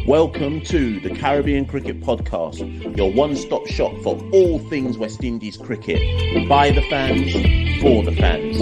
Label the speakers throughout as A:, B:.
A: Welcome to the Caribbean Cricket Podcast, your one-stop shop for all things West Indies cricket. By the fans, for the fans.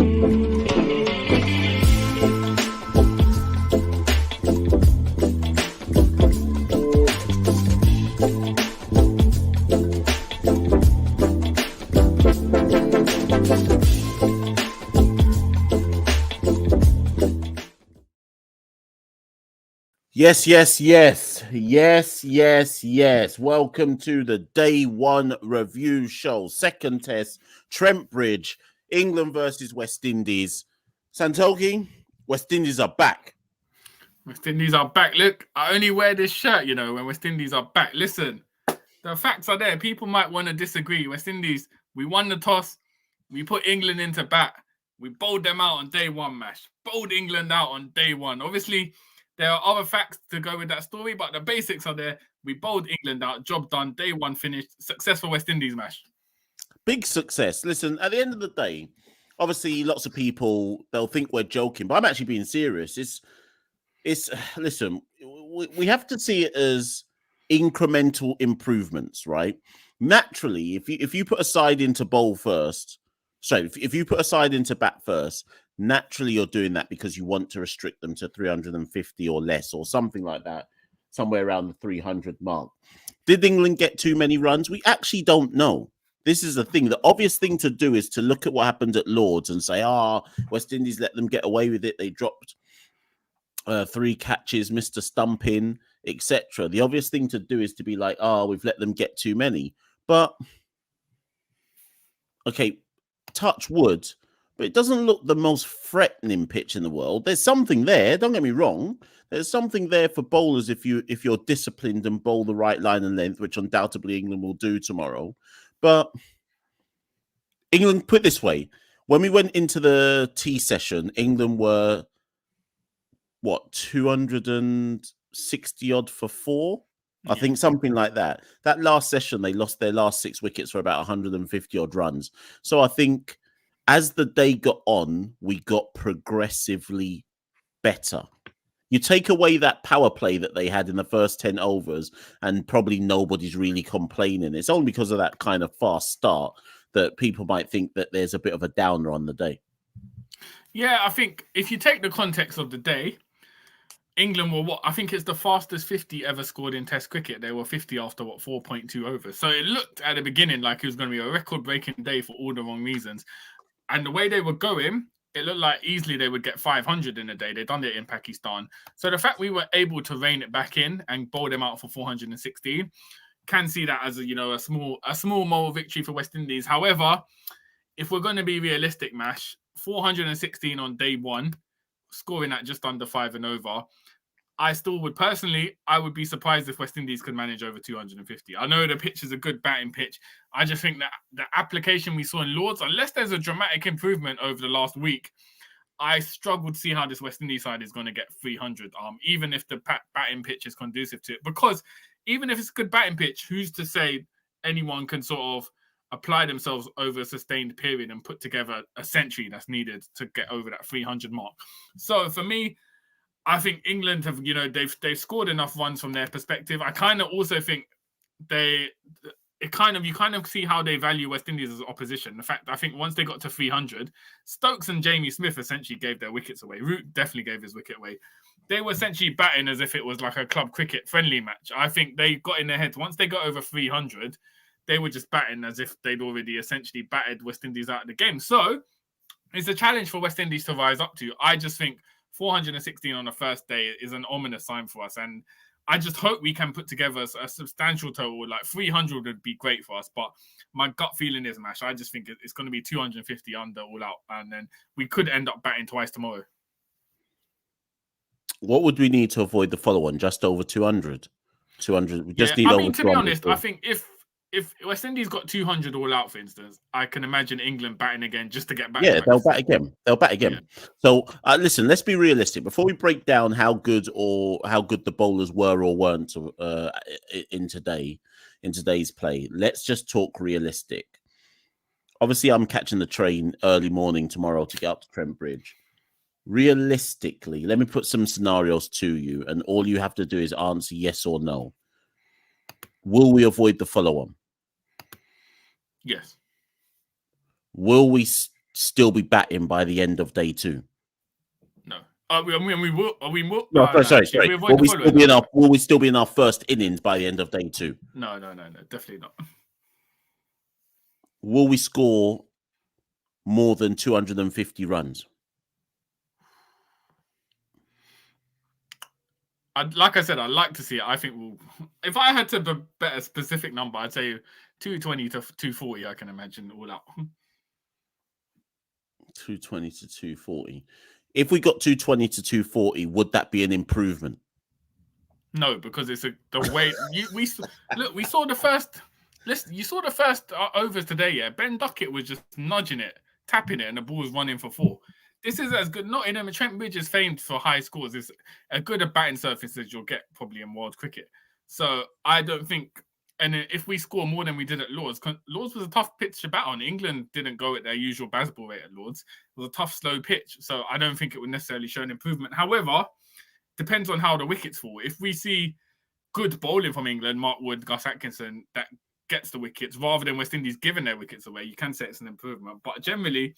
A: Yes. Welcome to the Day One Review Show. Second test, Trent Bridge, England versus West Indies. Santokie, West Indies are back.
B: West Indies are back. Look, I only wear this shirt, when West Indies are back. Listen, the facts are there. People might want to disagree. West Indies, we won the toss. We put England into bat. We bowled them out on day one, Mash. Bowled England out on day one. Obviously, there are other facts to go with that story, but the basics are there. We bowled England out. Job done. Day one finished. Successful West Indies, Mash.
A: Big success. Listen, at the end of the day, obviously, lots of people, they'll think we're joking, but I'm actually being serious. Listen, we have to see it as incremental improvements, right? Naturally, if you put a side into bowl first, if you put a side into bat first, naturally you're doing that because you want to restrict them to 350 or less or something like that, somewhere around the 300 mark. Did England get too many runs? We actually don't know. This is the thing. The obvious thing to do is to look at what happened at Lords and say, West Indies let them get away with it. They dropped 3 catches, missed a stump in, etc. The obvious thing to do is to be like, we've let them get too many. But, okay, touch wood, but it doesn't look the most threatening pitch in the world. There's something there. Don't get me wrong. There's something there for bowlers if you're disciplined and bowl the right line and length, which undoubtedly England will do tomorrow. But England, put it this way, when we went into the tea session, England were 260 odd for 4? I think something like that. That last session, they lost their last 6 wickets for about 150 odd runs. So I think as the day got on, we got progressively better. You take away that power play that they had in the first 10 overs, and probably nobody's really complaining. It's only because of that kind of fast start that people might think that there's a bit of a downer on the day.
B: Yeah, I think if you take the context of the day, England were I think it's the fastest 50 ever scored in Test cricket. They were 50 after 4.2 overs. So it looked at the beginning like it was going to be a record-breaking day for all the wrong reasons. And the way they were going, it looked like easily they would get 500 in a day. They'd done it in Pakistan. So the fact we were able to rein it back in and bowl them out for 416, can see that as a small moral victory for West Indies. However, if we're going to be realistic, Mash, 416 on day one, scoring at just under 5 and over, I would be surprised if West Indies could manage over 250. I know the pitch is a good batting pitch. I just think that the application we saw in Lords, unless there's a dramatic improvement over the last week, I struggle to see how this West Indies side is going to get 300, even if the batting pitch is conducive to it. Because even if it's a good batting pitch, who's to say anyone can sort of apply themselves over a sustained period and put together a century that's needed to get over that 300 mark. So for me, I think England have, they've scored enough runs from their perspective. I kind of also think you kind of see how they value West Indies as opposition. The fact, I think once they got to 300, Stokes and Jamie Smith essentially gave their wickets away. Root definitely gave his wicket away. They were essentially batting as if it was like a club cricket friendly match. I think they got in their heads. Once they got over 300, they were just batting as if they'd already essentially batted West Indies out of the game. So it's a challenge for West Indies to rise up to. I just think 416 on the first day is an ominous sign for us. And I just hope we can put together a substantial total. Like 300 would be great for us. But my gut feeling is, Mash, I just think it's going to be 250 under all out. And then we could end up batting twice tomorrow.
A: What would we need to avoid the follow-on? Just over 200? 200. We just need over 200.
B: To be honest, I think if West Indies got 200 all out, for instance, I can imagine England batting again just to get back.
A: Yeah, they'll bat again. Yeah. So, listen, let's be realistic. Before we break down how good the bowlers were or weren't in today's play, let's just talk realistic. Obviously, I'm catching the train early morning tomorrow to get up to Trent Bridge. realistically, let me put some scenarios to you, and all you have to do is answer yes or no. Will we avoid the follow-on?
B: Yes.
A: Will we still be batting by the end of day 2?
B: No. We will. We will.
A: No, sorry.
B: We avoid the following.
A: Will we still be in our first innings by the end of day 2?
B: No. Definitely not.
A: Will we score more than 250 runs?
B: Like I said, I'd like to see it. I think we'll. If I had to bet a specific number, I'd say 220 to 240. I can imagine all out.
A: 220 to 240. If we got 220 to 240, would that be an improvement?
B: No, because it's the way we saw the first. Listen, you saw the first overs today. Yeah, Ben Duckett was just nudging it, tapping it, and the ball was running for 4. This is as good. Not in a Trent Bridge is famed for high scores. It's as good a batting surface as you'll get probably in world cricket. So I don't think. And if we score more than we did at Lords, Lords was a tough pitch to bat on. England didn't go at their usual baseball rate at Lords. It was a tough, slow pitch. So I don't think it would necessarily show an improvement. However, depends on how the wickets fall. If we see good bowling from England, Mark Wood, Gus Atkinson, that gets the wickets, rather than West Indies giving their wickets away, you can say it's an improvement. But generally,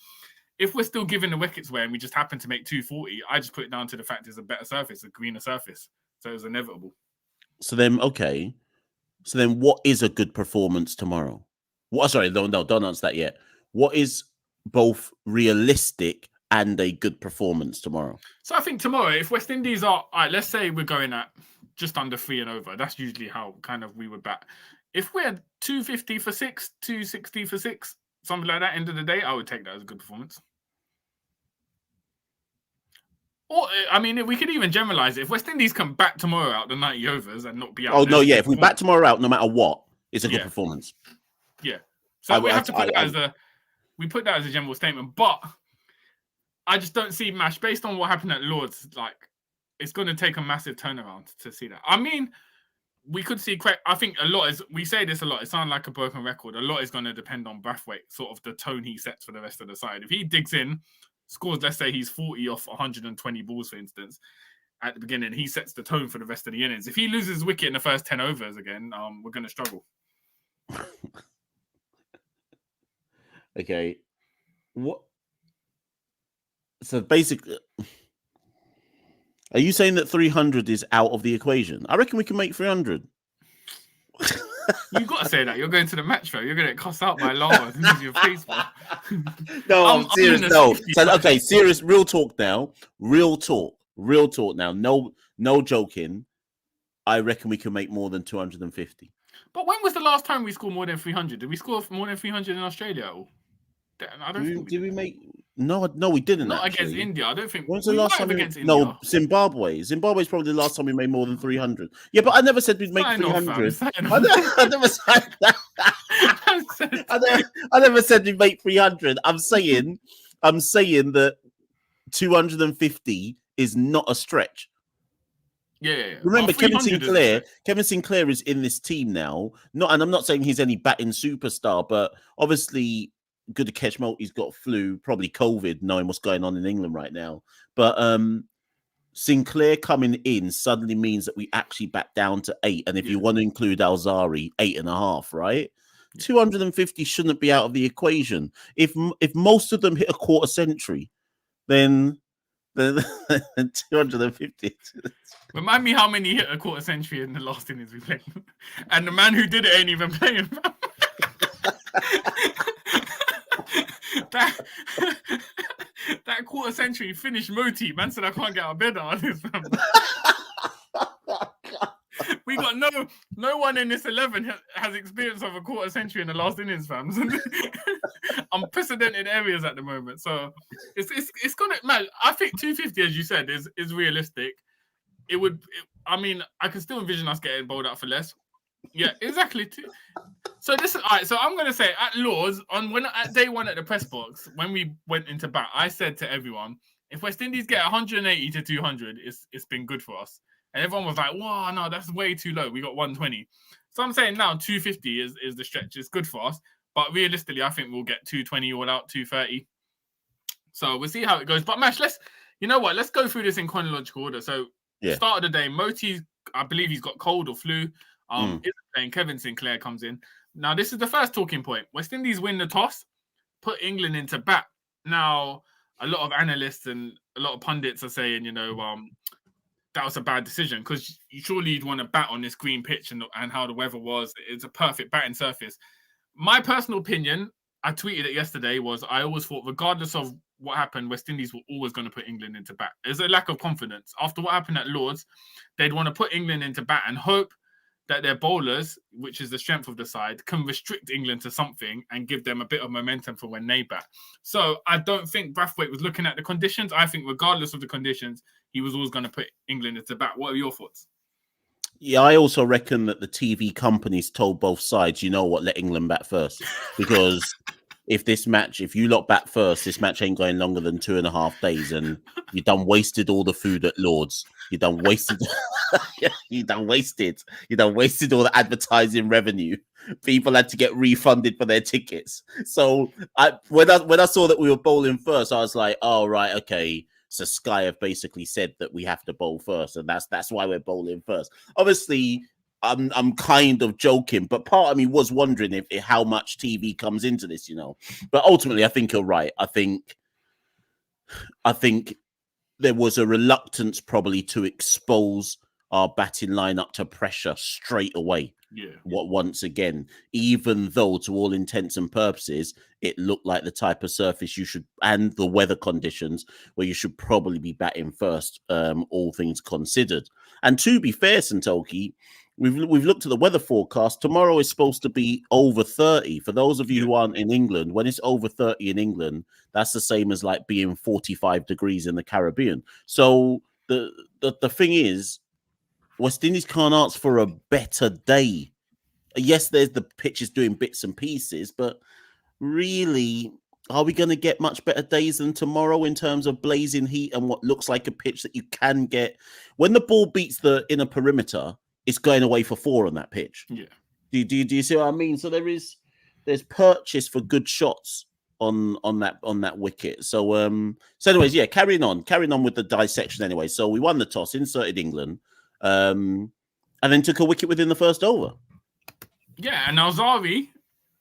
B: if we're still giving the wickets away and we just happen to make 240, I just put it down to the fact it's a better surface, a greener surface. So it was inevitable.
A: So then, okay. So then what is a good performance tomorrow? Sorry, no, don't answer that yet. What is both realistic and a good performance tomorrow?
B: So I think tomorrow, if West Indies are, all right, let's say we're going at just under 3 and over. That's usually how kind of we would bat. If we're 250 for 6, 260 for 6, something like that, end of the day, I would take that as a good performance. Or, I mean, we could even generalize it. If West Indies can bat tomorrow out the 90 overs and not be out.
A: Oh, no, yeah. If we bat tomorrow out, no matter what, it's a good performance.
B: Yeah. So we have to put that as a general statement. But I just don't see Mash, based on what happened at Lords, like, it's going to take a massive turnaround to see that. I mean, we could see, I think a lot is, we say this a lot, it sounds like a broken record. A lot is going to depend on Brathwaite, sort of the tone he sets for the rest of the side. If he digs in, scores, let's say he's 40 off 120 balls, for instance, at the beginning, he sets the tone for the rest of the innings. If he loses wicket in the first 10 overs again, we're going to struggle.
A: Okay. What? So basically, are you saying that 300 is out of the equation? I reckon we can make 300.
B: You got to say that. You're going to the match, bro. You're going to get cussed out by Llama. This is your face, bro.
A: No, I'm serious. No. So, okay, serious. Real talk now. Real talk now. No joking. I reckon we can make more than 250.
B: But when was the last time we scored more than 300? Did we score more than 300 in Australia? I don't think
A: did we make... No, we didn't.
B: Not
A: actually.
B: Against India. I don't think.
A: When was the last time
B: against India?
A: No, Zimbabwe. Zimbabwe's probably the last time we made more than 300. Yeah, but I never said we'd make 300. I never said that. I never said we'd make 300. I'm saying that 250 is not a stretch.
B: Yeah.
A: Remember, Kevin Sinclair is in this team now. And I'm not saying he's any batting superstar, but obviously good to catch He's got flu, probably COVID, knowing what's going on in England right now. But Sinclair coming in suddenly means that we actually back down to 8. And if you want to include Alzari, 8.5, right? 250 shouldn't be out of the equation. If most of them hit a quarter century, then 250.
B: Remind me how many hit a quarter century in the last innings we played. And the man who did it ain't even playing. That quarter century finished Moti. Man said I can't get out of bed out of this. We got no one in this 11 has experience of a quarter century in the last innings, fam. Unprecedented areas at the moment. So it's gonna, man. I think 250, as you said, is realistic. I mean, I can still envision us getting bowled out for less. Yeah, exactly. So this is all right. So I'm gonna say at Lords at day 1 at the press box when we went into bat, I said to everyone, if West Indies get 180 to 200, it's been good for us. And everyone was like, "Wow, no, that's way too low. We got 120." So I'm saying now 250 is the stretch. It's good for us, but realistically, I think we'll get 220 all out, 230. So we'll see how it goes. But Mash, You know what? Let's go through this in chronological order. So, start of the day, Moti, I believe he's got cold or flu. Isn't playing. Kevin Sinclair comes in. Now, this is the first talking point. West Indies win the toss, put England into bat. Now, a lot of analysts and a lot of pundits are saying, that was a bad decision because surely you'd want to bat on this green pitch and how the weather was. It's a perfect batting surface. My personal opinion, I tweeted it yesterday, was I always thought, regardless of what happened, West Indies were always going to put England into bat. There's a lack of confidence. After what happened at Lords, they'd want to put England into bat and hope that their bowlers, which is the strength of the side, can restrict England to something and give them a bit of momentum for when they bat. So I don't think Brathwaite was looking at the conditions. I think regardless of the conditions, he was always going to put England into bat. What are your thoughts?
A: Yeah, I also reckon that the TV companies told both sides, you know what, let England bat first. Because if you lot bat first, this match ain't going longer than 2.5 days, and you done wasted all the food at Lords. You done wasted all the advertising revenue. People had to get refunded for their tickets. So when I saw that we were bowling first, I was like, oh right, okay. So Sky have basically said that we have to bowl first, and that's why we're bowling first. Obviously, I'm kind of joking, but part of me was wondering if how much TV comes into this, But ultimately, I think you're right. I think there was a reluctance probably to expose our batting lineup to pressure straight away.
B: Yeah.
A: Once again, even though to all intents and purposes, it looked like the type of surface you should, and the weather conditions where you should probably be batting first, all things considered. And to be fair, Santokie, we've looked at the weather forecast. Tomorrow is supposed to be over 30. For those of you who aren't in England, when it's over 30 in England, that's the same as like being 45 degrees in the Caribbean. So the thing is, West Indies can't ask for a better day. Yes, there's the pitches doing bits and pieces, but really, are we going to get much better days than tomorrow in terms of blazing heat and what looks like a pitch that you can get? When the ball beats the inner perimeter, it's going away for 4 on that pitch.
B: Yeah.
A: Do you see what I mean? So there's purchase for good shots on that wicket. So anyways, yeah, carrying on with the dissection anyway. So we won the toss, inserted England, and then took a wicket within the first over.
B: Yeah, and Alzari,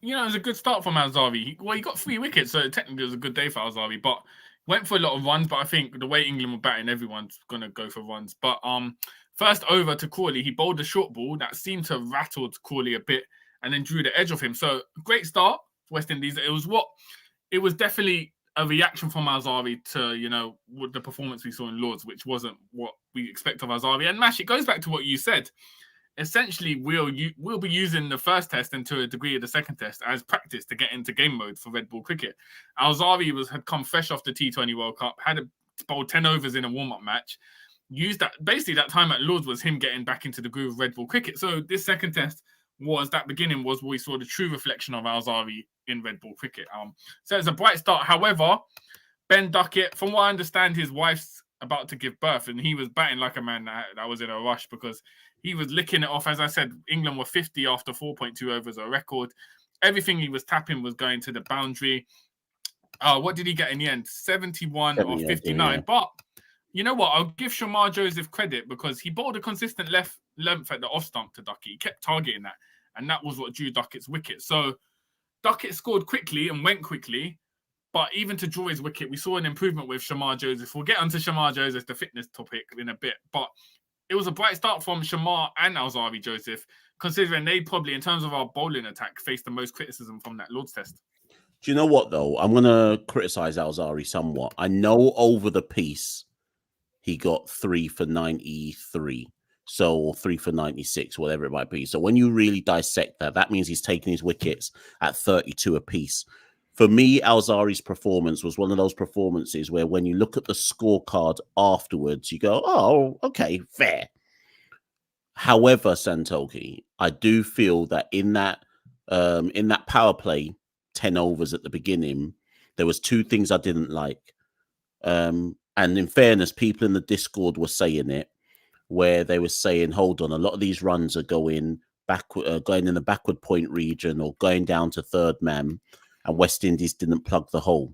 B: it was a good start from Alzari. He got 3 wickets, so technically it was a good day for Alzari, but went for a lot of runs. But I think the way England were batting, everyone's going to go for runs. But first over to Crawley, he bowled a short ball that seemed to have rattled Crawley a bit and then drew the edge of him. So great start for West Indies. It was definitely a reaction from Alzari to, the performance we saw in Lords, which wasn't what we expect of Alzari. And Mash, it goes back to what you said. Essentially, we'll be using the first test and to a degree of the second test as practice to get into game mode for red ball cricket. Alzari had come fresh off the T20 World Cup, had bowled 10 overs in a warm-up match, used that. Basically, that time at Lords was him getting back into the groove of red ball cricket. So this second test was where we saw the true reflection of Alzari in red ball cricket. So it's a bright start. However, Ben Duckett, from what I understand, his wife's about to give birth, and he was batting like a man that was in a rush because he was licking it off. As I said, England were 50 after 4.2 overs, a record. Everything he was tapping was going to the boundary. What did he get in the end? 71 or 59. Yeah. But you know what? I'll give Shamar Joseph credit because he bowled a consistent left length at the off stump to Duckett. He kept targeting that, and that was what drew Duckett's wicket. So Duckett scored quickly and went quickly, but even to draw his wicket, we saw an improvement with Shamar Joseph. We'll get onto Shamar Joseph, the fitness topic, in a bit, but it was a bright start from Shamar and Alzari Joseph, considering they probably, in terms of our bowling attack, faced the most criticism from that Lord's test.
A: Do you know what, though? I'm going to criticise Alzari somewhat. I know over the piece, he got 3 for 93. So 3 for 96, whatever it might be. So when you really dissect that means he's taking his wickets at 32 apiece. For me, Alzari's performance was one of those performances where when you look at the scorecard afterwards, you go, oh, okay, fair. However, Santokie, I do feel that in that power play, 10 overs at the beginning, there was 2 things I didn't like. And in fairness, people in the Discord were saying it, where they were saying, hold on, a lot of these runs are going in the backward point region or going down to third man, and West Indies didn't plug the hole.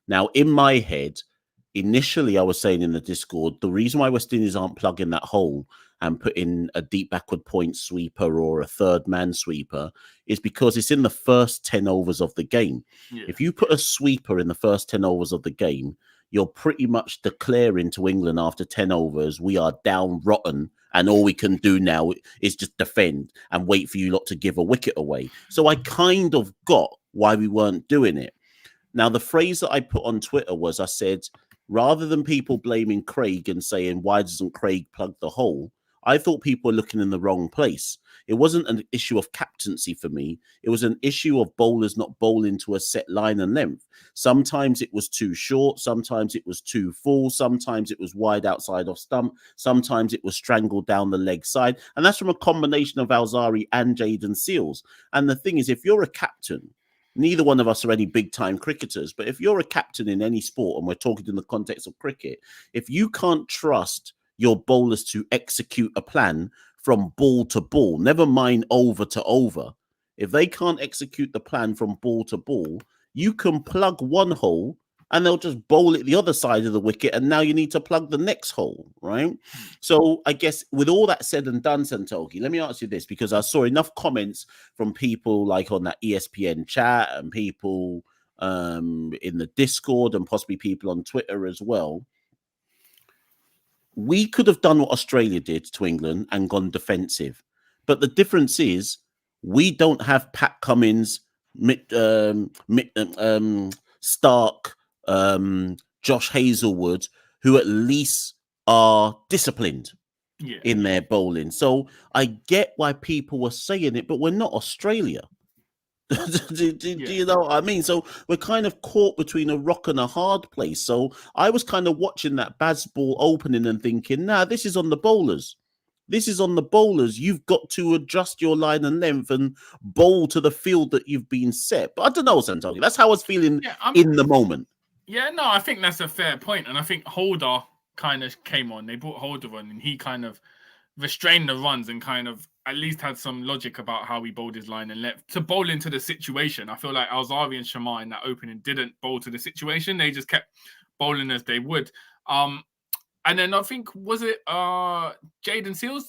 A: Now, in my head, initially I was saying in the Discord, the reason why West Indies aren't plugging that hole and putting a deep backward point sweeper or a third man sweeper is because it's in the first 10 overs of the game.
B: Yeah.
A: If you put a sweeper in the first 10 overs of the game, you're pretty much declaring to England after 10 overs, we are down rotten and all we can do now is just defend and wait for you lot to give a wicket away. So I kind of got why we weren't doing it. Now, the phrase that I put on Twitter was, I said, rather than people blaming Craig and saying, why doesn't Craig plug the hole? I thought people were looking in the wrong place. It wasn't an issue of captaincy for me. It was an issue of bowlers not bowling to a set line and length. Sometimes it was too short. Sometimes it was too full. Sometimes it was wide outside off stump. Sometimes it was strangled down the leg side. And that's from a combination of Alzari and Jayden Seales. And the thing is, if you're a captain, neither one of us are any big-time cricketers, but if you're a captain in any sport, and we're talking in the context of cricket, if you can't trust your bowlers to execute a plan from ball to ball, never mind over to over, if they can't execute the plan from ball to ball, you can plug one hole and they'll just bowl it the other side of the wicket, and now you need to plug the next hole, right? So I guess with all that said and done, Santokie, let me ask you this, because I saw enough comments from people like on that ESPN chat and people in the Discord and possibly people on Twitter as well. We could have done what Australia did to England and gone defensive. But the difference is we don't have Pat Cummins, Stark, Josh Hazelwood, who at least are disciplined in their bowling. So I get why people were saying it, but we're not Australia. do you know what I mean? So we're kind of caught between a rock and a hard place. So I was kind of watching that Baz ball opening and thinking, nah, this is on the bowlers. This is on the bowlers. You've got to adjust your line and length and bowl to the field that you've been set. But I don't know, Santokie. That's how I was feeling in the moment.
B: Yeah, no, I think that's a fair point. And I think Holder kind of came on. They brought Holder on and he kind of restrained the runs and kind of at least had some logic about how he bowled his line and left to bowl into the situation. I feel like Alzari and Shamar in that opening didn't bowl to the situation. They just kept bowling as they would. And then I think, was it Jayden Seales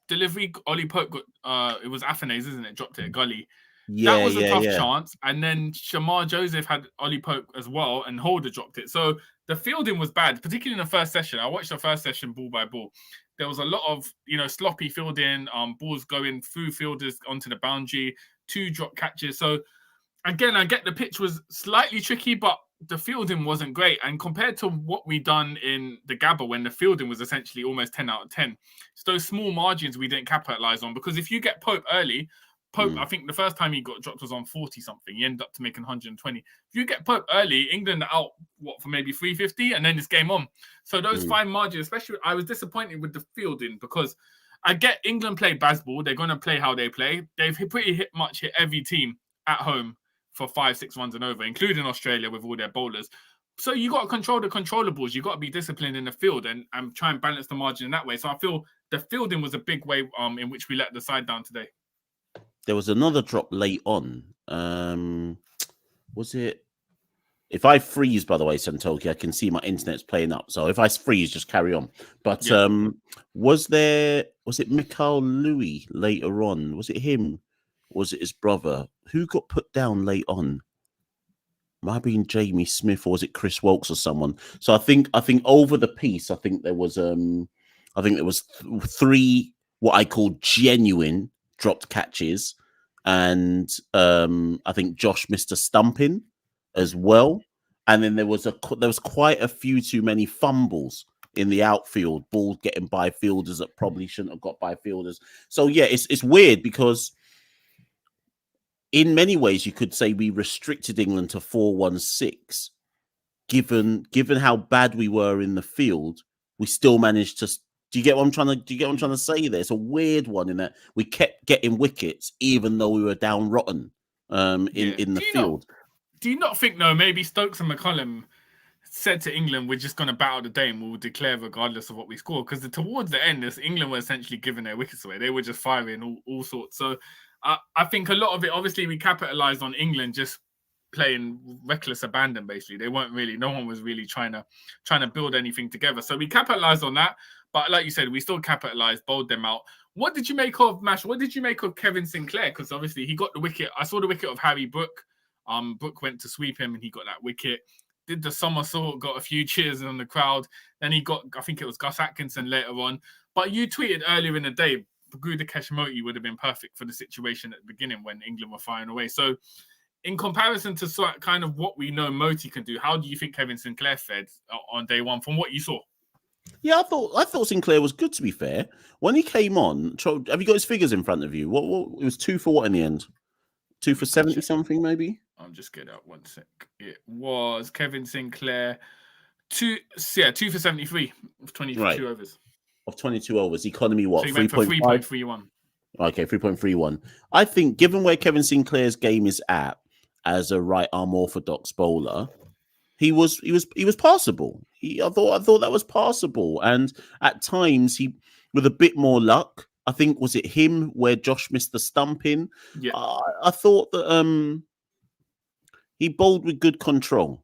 B: delivery? Ollie Pope got, it was Afanase, isn't it? Dropped it at gully. That was a tough chance. And then Shamar Joseph had Ollie Pope as well, and Holder dropped it. So the fielding was bad, particularly in the first session. I watched the first session ball by ball. There was a lot of, sloppy fielding, balls going through fielders onto the boundary, 2 drop catches. So again, I get the pitch was slightly tricky, but the fielding wasn't great. And compared to what we done in the Gabba, when the fielding was essentially almost 10 out of 10, it's those small margins we didn't capitalize on. Because if you get Pope early, I think the first time he got dropped was on 40 something. He ended up to making 120. If you get Pope early, England out for maybe 350, and then it's game on. So those fine margins, especially, I was disappointed with the fielding because I get England play Bazball. They're going to play how they play. They've hit every team at home for 5-6 runs and over, including Australia with all their bowlers. So you got to control the controllables. You got to be disciplined in the field and try and balance the margin in that way. So I feel the fielding was a big way in which we let the side down today.
A: There was another drop late on. Was it? If I freeze, by the way, Santokie, I can see my internet's playing up. So if I freeze, just carry on. But was it Mikael Louis later on? Was it him? Was it his brother? Who got put down late on? Might have been Jamie Smith, or was it Chris Wilkes or someone? So I think over the piece, I think there was 3 what I call genuine dropped catches, and I think Josh missed a stumping as well, and then there was quite a few too many fumbles in the outfield, balls getting by fielders that probably shouldn't have got by fielders. So yeah, it's weird because in many ways you could say we restricted England to 4-1-6. Given how bad we were in the field, we still managed to. Do you get what I'm trying to say there? It's a weird one in that we kept getting wickets even though we were down rotten in the field.
B: Do you not think, though, maybe Stokes and McCullum said to England, we're just going to battle the day and we'll declare regardless of what we score? Because towards the end, England were essentially giving their wickets away. They were just firing all sorts. So I think a lot of it, obviously, we capitalised on England just playing reckless abandon. Basically, they weren't really. No one was really trying to build anything together. So we capitalized on that. But like you said, we still capitalized, bowled them out. What did you make of Mash? What did you make of Kevin Sinclair? Because obviously he got the wicket. I saw the wicket of Harry Brook. Brook went to sweep him and he got that wicket. Did the somersault, got a few cheers on the crowd. Then he got, I think it was Gus Atkinson later on. But you tweeted earlier in the day, Baguda Moti would have been perfect for the situation at the beginning when England were firing away. So in comparison to kind of what we know Moti can do, how do you think Kevin Sinclair fared on day one from what you saw?
A: Yeah, I thought Sinclair was good, to be fair. When he came on, have you got his figures in front of you? What it was 2 for what in the end? 2 for 70 something, maybe?
B: I'll just get out 1 sec. It was Kevin Sinclair 2 for 73 of 22 overs.
A: Of 22 overs. Economy what?
B: So he went for 3.31.
A: Okay, 3.31. I think given where Kevin Sinclair's game is at as a right arm orthodox bowler, he was passable. I thought that was passable, and at times he, with a bit more luck, I think was it him where Josh missed the stump in.
B: Yeah,
A: I thought that he bowled with good control.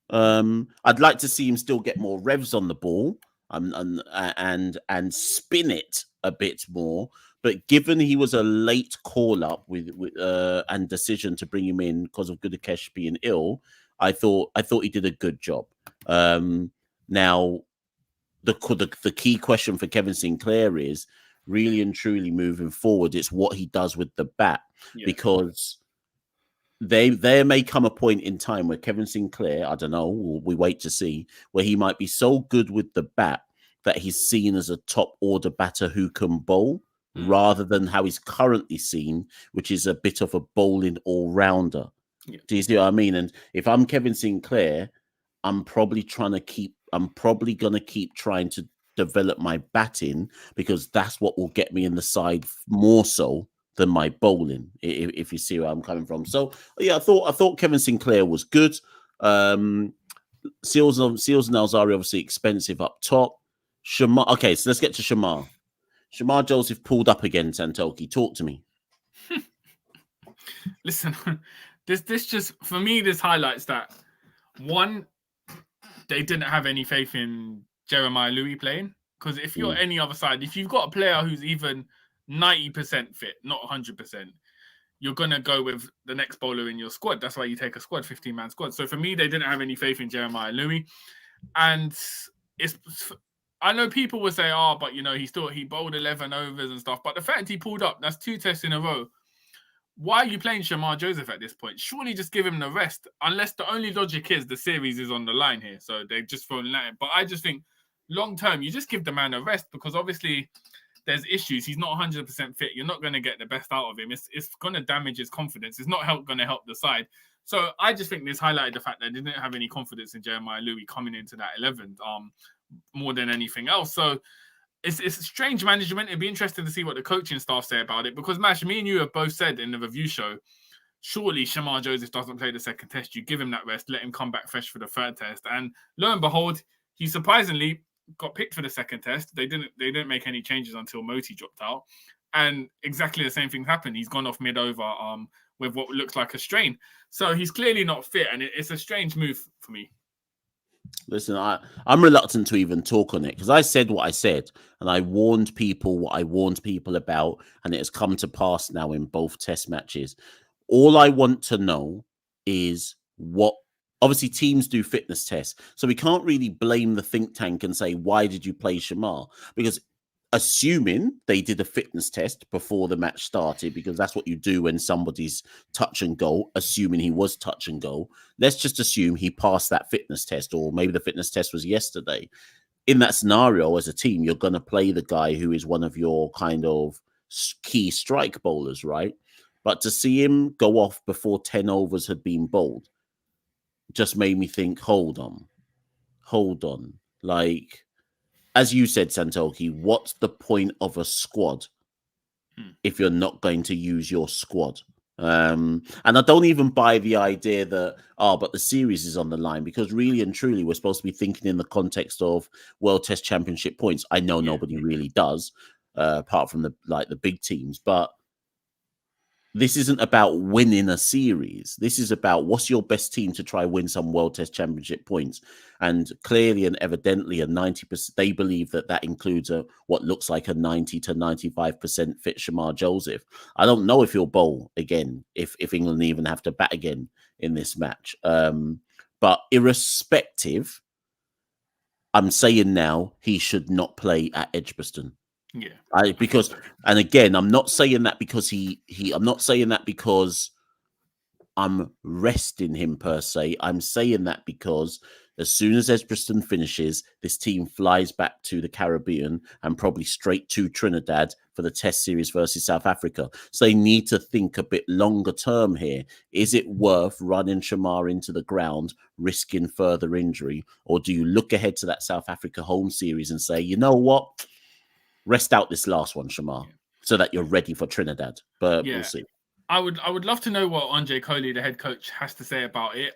A: I'd like to see him still get more revs on the ball and spin it a bit more. But given he was a late call up with and decision to bring him in because of Gudakesh being ill, I thought he did a good job. Now, the key question for Kevin Sinclair is really and truly moving forward. It's what he does with the bat, because there may come a point in time where Kevin Sinclair, I don't know, we wait to see, where he might be so good with the bat that he's seen as a top order batter who can bowl, rather than how he's currently seen, which is a bit of a bowling all-rounder.
B: Yeah.
A: Do you see what I mean? And if I'm Kevin Sinclair, I'm probably going to keep trying to develop my batting, because that's what will get me in the side more so than my bowling, if you see where I'm coming from. So yeah, I thought Kevin Sinclair was good. Seals and Alzari obviously expensive up top. Shamar, okay, so let's get to Shamar. Shamar Joseph pulled up again. Santokie, talk to me.
B: Listen, this just, for me, this highlights that, one, they didn't have any faith in Jeremiah Louis playing. Because if you're any other side, if you've got a player who's even 90% fit, not 100%, you're going to go with the next bowler in your squad. That's why you take a squad, 15-man squad. So for me, they didn't have any faith in Jeremiah Louis. And I know people will say, but he bowled 11 overs and stuff. But the fact he pulled up, that's 2 tests in a row. Why are you playing Shamar Joseph at this point? Surely just give him the rest. Unless the only logic is the series is on the line here. So they're just throwing that in. But I just think long term, you just give the man a rest, because obviously there's issues. He's not 100% fit. You're not going to get the best out of him. It's going to damage his confidence. It's not going to help the side. So I just think this highlighted the fact that they didn't have any confidence in Jeremiah Louis coming into that 11th more than anything else. So it's a strange management. It'd be interesting to see what the coaching staff say about it, because Mash, me and you have both said in the review show, surely Shamar Joseph doesn't play the second test. You give him that rest, let him come back fresh for the third test. And lo and behold, he surprisingly got picked for the second test. They didn't make any changes until Moti dropped out. And exactly the same thing happened. He's gone off mid-over with what looks like a strain. So he's clearly not fit, and it's a strange move for me.
A: Listen, I'm reluctant to even talk on it, because I said what I said, and I warned people what I warned people about, and it has come to pass now in both test matches. All I want to know is what, obviously teams do fitness tests, so we can't really blame the think tank and say, why did you play Shamar? Because assuming they did a fitness test before the match started, because that's what you do when somebody's touch and go, assuming he was touch and go, let's just assume he passed that fitness test, or maybe the fitness test was yesterday. In that scenario, as a team, you're going to play the guy who is one of your kind of key strike bowlers, right? But to see him go off before 10 overs had been bowled just made me think, hold on. Like, as you said, Santokie, what's the point of a squad if you're not going to use your squad? And I don't even buy the idea that, but the series is on the line, because really and truly, we're supposed to be thinking in the context of World Test Championship points. I know nobody really does, apart from the big teams. But this isn't about winning a series. This is about what's your best team to try win some World Test Championship points. And clearly and evidently, a 90%, they believe that includes what looks like a 90 to 95% fit Shamar Joseph. I don't know if he'll bowl again, if England even have to bat again in this match. But irrespective, I'm saying now he should not play at Edgbaston.
B: Yeah,
A: because, and again, I'm not saying that because I'm not saying that because I'm resting him per se. I'm saying that because as soon as Edgbaston finishes, this team flies back to the Caribbean and probably straight to Trinidad for the Test series versus South Africa. So they need to think a bit longer term here. Is it worth running Shamar into the ground, risking further injury? Or do you look ahead to that South Africa home series and say, you know what? Rest out this last one, Shamar, so that you're ready for Trinidad. But we'll see.
B: I would love to know what Andre Coley, the head coach, has to say about it.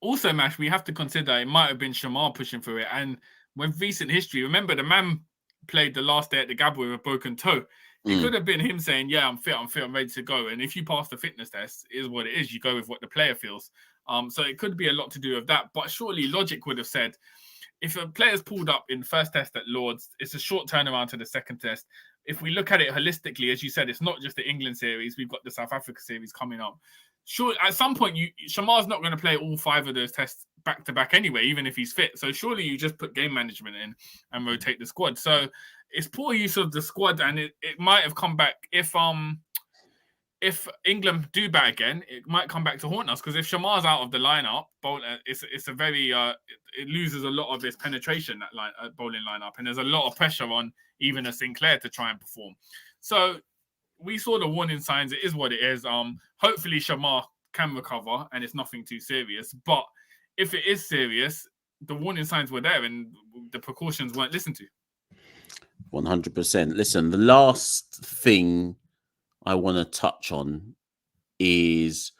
B: Also, Mash, we have to consider it might have been Shamar pushing for it. And with recent history, remember the man played the last day at the Gabba with a broken toe. It could have been him saying, yeah, I'm fit, I'm ready to go. And if you pass the fitness test, it is what it is. You go with what the player feels. So it could be a lot to do with that. But surely logic would have said, if a player's pulled up in the first test at Lords, it's a short turnaround to the second test. If we look at it holistically, as you said, it's not just the England series. We've got the South Africa series coming up. Sure, at some point, Shamar's not going to play all 5 of those tests back to back anyway, even if he's fit. So surely you just put game management in and rotate the squad. So it's poor use of the squad, and it might have come back if England do bat again, it might come back to haunt us, because if Shamar's out of the lineup, it's a very it loses a lot of its penetration, that bowling lineup, and there's a lot of pressure on even a Sinclair to try and perform. So we saw the warning signs. It is what it is. Hopefully Shamar can recover and it's nothing too serious. But if it is serious, the warning signs were there and the precautions weren't listened to.
A: 100%. Listen, the last thing I want to touch on is,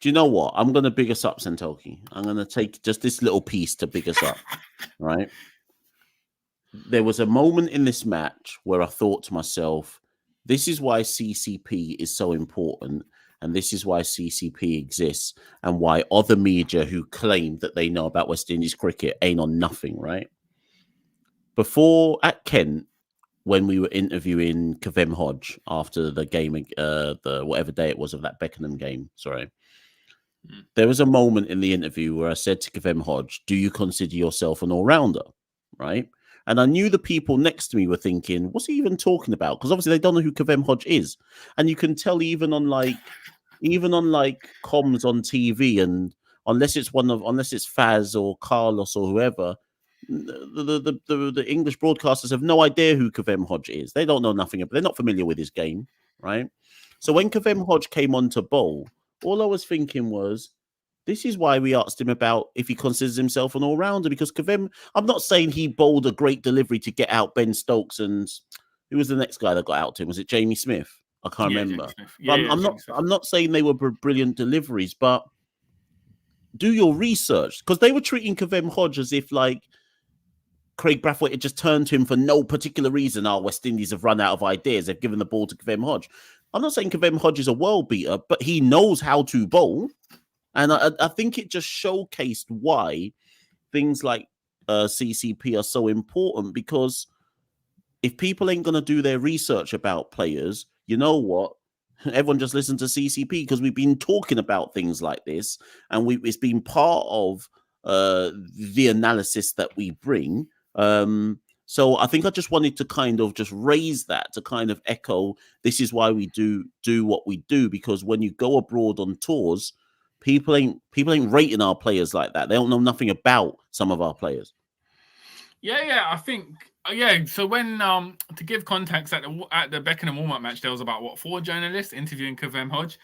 A: do you know what? I'm going to big us up, Santokie. I'm going to take just this little piece to big us up, right? There was a moment in this match where I thought to myself, this is why CCP is so important, and this is why CCP exists, and why other media who claim that they know about West Indies cricket ain't on nothing, right? Before at Kent, when we were interviewing Kavem Hodge after the game, the whatever day it was of that Beckenham game, there was a moment in the interview where I said to Kavem Hodge, do you consider yourself an all-rounder, right? And I knew the people next to me were thinking, what's he even talking about? Because obviously they don't know who Kavem Hodge is. And you can tell even on comms on TV, and unless it's Faz or Carlos or whoever, the English broadcasters have no idea who Kavem Hodge is. They don't know nothing. They're not familiar with his game, right? So when Kavem Hodge came on to bowl, all I was thinking was, this is why we asked him about if he considers himself an all-rounder, because Kavem, I'm not saying he bowled a great delivery to get out Ben Stokes, and who was the next guy that got out to him? Was it Jamie Smith? I can't remember. I'm not saying they were brilliant deliveries, but do your research, because they were treating Kavem Hodge as if like Craig Brathwaite had just turned to him for no particular reason. West Indies have run out of ideas. They've given the ball to Kavem Hodge. I'm not saying Kavem Hodge is a world beater, but he knows how to bowl. And I think it just showcased why things like CCP are so important, because if people ain't going to do their research about players, you know what? Everyone just listen to CCP, because we've been talking about things like this, and it's been part of the analysis that we bring. So I think I just wanted to kind of just raise that, to kind of echo, this is why we do what we do, because when you go abroad on tours, people ain't rating our players like that. They don't know nothing about some of our players.
B: Yeah, I think So when to give context, at the Beckenham warm-up match, there was about 4 journalists interviewing Kavem Hodge,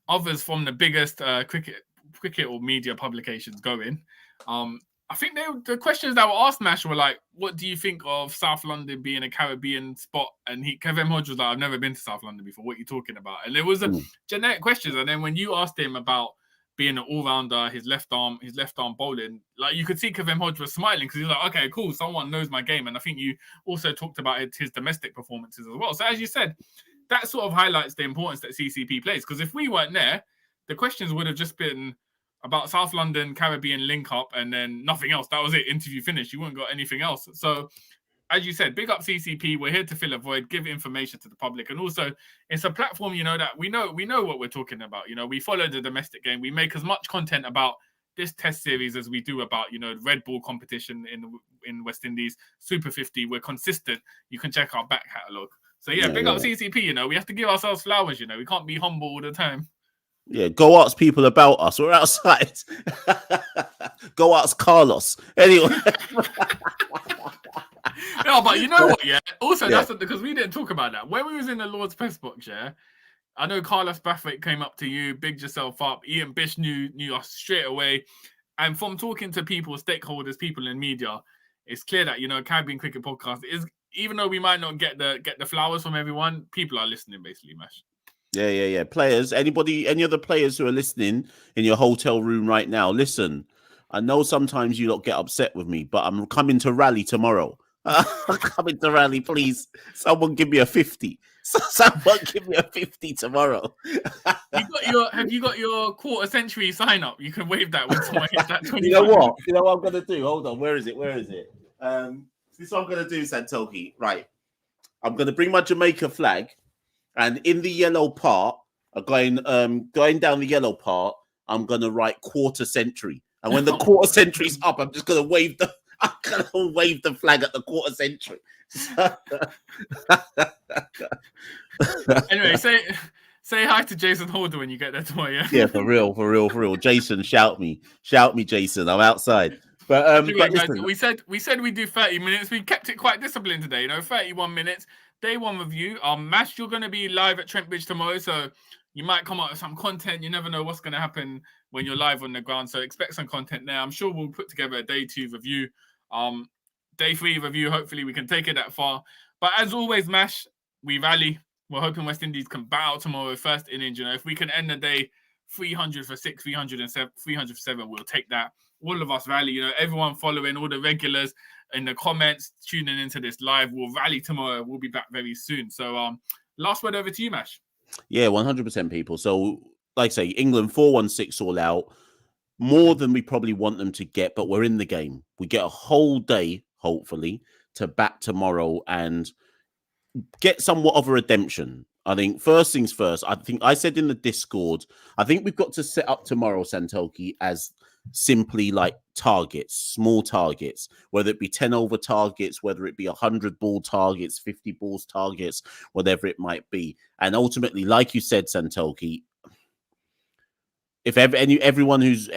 B: others from the biggest cricket or media publications going. I think the questions that were asked, Mash, were like, what do you think of South London being a Caribbean spot? And Kavem Hodge was like, I've never been to South London before. What are you talking about? And there was a generic questions. And then when you asked him about being an all-rounder, his left arm bowling, like you could see Kavem Hodge was smiling, because he was like, okay, cool, someone knows my game. And I think you also talked about his domestic performances as well. So as you said, that sort of highlights the importance that CCP plays. Because if we weren't there, the questions would have just been about South London, Caribbean link-up, and then nothing else. That was it. Interview finished. You wouldn't got anything else. So, as you said, big up CCP. We're here to fill a void, give information to the public. And also, it's a platform, that we know what we're talking about. We follow the domestic game. We make as much content about this test series as we do about, the red ball competition in West Indies, Super 50. We're consistent. You can check our back catalogue. So, big up CCP, we have to give ourselves flowers, we can't be humble all the time.
A: Yeah, go ask people about us. We're outside. Go ask Carlos. Anyway.
B: No, but you know what, Also, that's because we didn't talk about that. When we was in the Lord's press box, I know Carlos Brathwaite came up to you, bigged yourself up. Ian Bish knew us straight away. And from talking to people, stakeholders, people in media, it's clear that, Caribbean Cricket Podcast is, even though we might not get the flowers from everyone, people are listening, basically, Mash.
A: Yeah. Players, any other players who are listening in your hotel room right now, listen. I know sometimes you don't get upset with me, but I'm coming to rally tomorrow. I'm coming to rally, please. Someone give me a 50. Someone give me a 50 tomorrow.
B: Have you got your quarter century sign up? You can wave that when someone hits that 20.
A: You know what I'm gonna do? Hold on, where is it? This is what I'm gonna do, Santokie. Right. I'm gonna bring my Jamaica flag. And in the yellow part, going down the yellow part, I'm gonna write quarter century. And when the quarter century's up, I'm just gonna wave the flag at the quarter century.
B: Anyway, say hi to Jason Holder when you get there tomorrow.
A: Yeah, for real. Jason, shout me, Jason. I'm outside. But listen.
B: we said we do 30 minutes. We kept it quite disciplined today. 31 minutes. Day one review. Mash, you're going to be live at Trent Bridge tomorrow, so you might come out with some content. You never know what's going to happen when you're live on the ground, so expect some content there. I'm sure we'll put together a day 2 review. Day 3 review. Hopefully we can take it that far. But as always, Mash, we rally. We're hoping West Indies can bow tomorrow, first innings. If we can end the day 300 for 6, 307, 300 for 7, we'll take that. All of us rally. Everyone following, all the regulars in the comments, tuning into this live. We'll rally tomorrow. We'll be back very soon. So, last word over to you, Mash.
A: Yeah, 100% people. So, like I say, England 4-1-6 all out. More than we probably want them to get, but we're in the game. We get a whole day, hopefully, to bat tomorrow and get somewhat of a redemption. I think first things first, I think I said in the Discord, I think we've got to set up tomorrow, Santokie, as simply like targets, small targets, whether it be 10 over targets, whether it be 100 ball targets, 50 balls targets, whatever it might be. And ultimately, like you said, Santokie, if everyone who's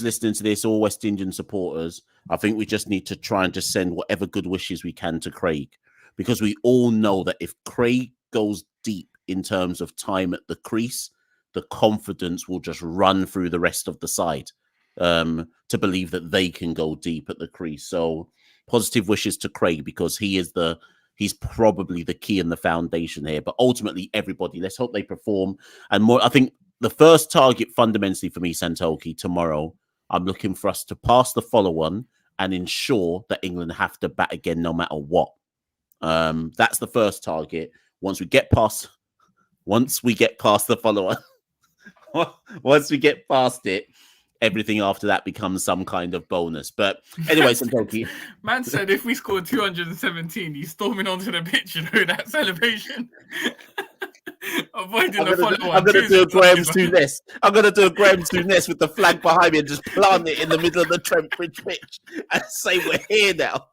A: listening to this, all West Indian supporters, I think we just need to try and just send whatever good wishes we can to Craig, because we all know that if Craig goes deep in terms of time at the crease, the confidence will just run through the rest of the side to believe that they can go deep at the crease. So positive wishes to Craig, because he's probably the key and the foundation here. But ultimately, everybody, let's hope they perform. And more, I think the first target fundamentally for me, Santokie, tomorrow, I'm looking for us to pass the follow-on and ensure that England have to bat again no matter what. That's the first target. Once we get past the follow-on, once we get past it, everything after that becomes some kind of bonus. But anyway, Santokie.
B: Man said if we scored 217, he's storming onto the pitch, that celebration. Avoiding the follow-on.
A: I'm going to do a Graham Souness. I'm going to do a Graham Souness with the flag behind me and just plant it in the middle of the Trent Bridge pitch and say we're here now.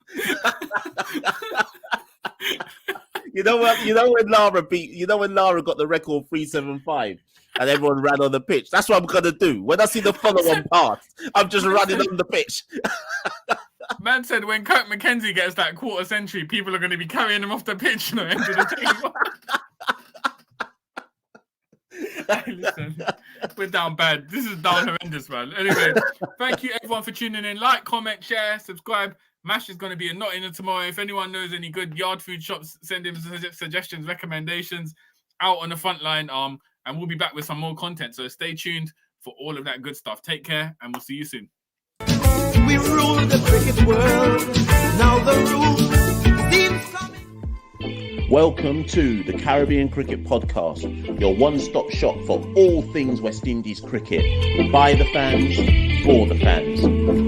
A: You know when Lara got the record 375 and everyone ran on the pitch? That's what I'm going to do. When I see the follow-on pass, I'm just running on the pitch.
B: Man said when Kirk McKenzie gets that quarter century, people are going to be carrying him off the pitch. End of the table. Hey, listen, we're down bad. This is down horrendous, man. Anyway, thank you everyone for tuning in. Like, comment, share, subscribe. Mash is going to be a Nottingham tomorrow. If anyone knows any good yard food shops, send him suggestions, recommendations out on the front line. And we'll be back with some more content. So stay tuned for all of that good stuff. Take care, and we'll see you soon.
C: We rule the cricket world. Now the rules seem coming.
A: Welcome to the Caribbean Cricket Podcast, your one-stop shop for all things West Indies cricket. By the fans, for the fans.